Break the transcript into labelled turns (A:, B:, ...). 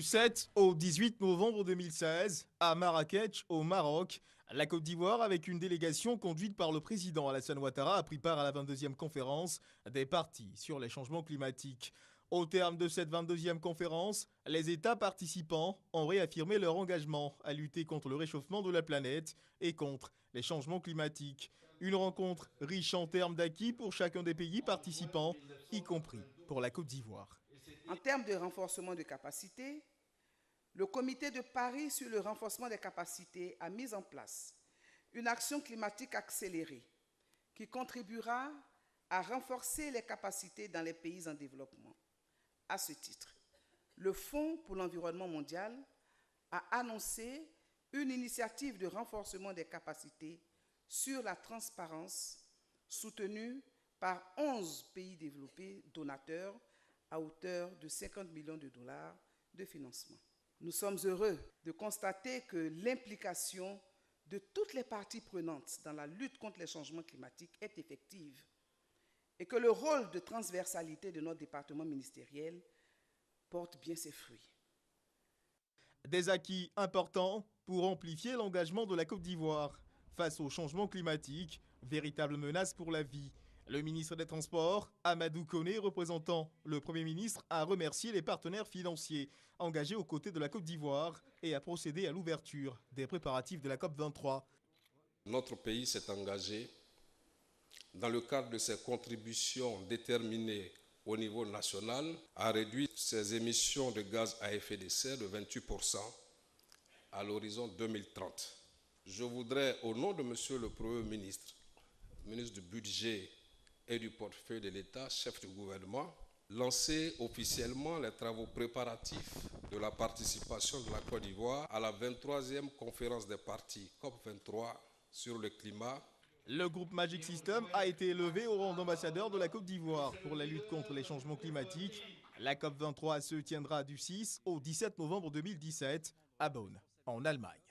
A: Du 7 au 18 novembre 2016, à Marrakech, au Maroc, la Côte d'Ivoire, avec une délégation conduite par le président Alassane Ouattara, a pris part à la 22e conférence des partis sur les changements climatiques. Au terme de cette 22e conférence, les États participants ont réaffirmé leur engagement à lutter contre le réchauffement de la planète et contre les changements climatiques. Une rencontre riche en termes d'acquis pour chacun des pays participants, y compris pour la Côte d'Ivoire.
B: En termes de renforcement de capacité, le comité de Paris sur le renforcement des capacités a mis en place une action climatique accélérée qui contribuera à renforcer les capacités dans les pays en développement. À ce titre, le Fonds pour l'environnement mondial a annoncé une initiative de renforcement des capacités sur la transparence soutenue par 11 pays développés donateurs à hauteur de 50 millions de dollars de financement. Nous sommes heureux de constater que l'implication de toutes les parties prenantes dans la lutte contre les changements climatiques est effective et que le rôle de transversalité de notre département ministériel porte bien ses fruits.
A: Des acquis importants pour amplifier l'engagement de la Côte d'Ivoire face au changement climatique, véritable menace pour la vie. Le ministre des Transports, Amadou Koné, représentant le Premier ministre, a remercié les partenaires financiers engagés aux côtés de la Côte d'Ivoire et a procédé à l'ouverture des préparatifs de la COP23.
C: Notre pays s'est engagé dans le cadre de ses contributions déterminées au niveau national à réduire ses émissions de gaz à effet de serre de 28% à l'horizon 2030. Je voudrais, au nom de Monsieur le Premier ministre, ministre du Budget et du portefeuille de l'État, chef du gouvernement, lancer officiellement les travaux préparatifs de la participation de la Côte d'Ivoire à la 23e conférence des partis COP23 sur le climat.
A: Le groupe Magic System a été élevé au rang d'ambassadeur de la Côte d'Ivoire pour la lutte contre les changements climatiques. La COP23 se tiendra du 6 au 17 novembre 2017 à Bonn, en Allemagne.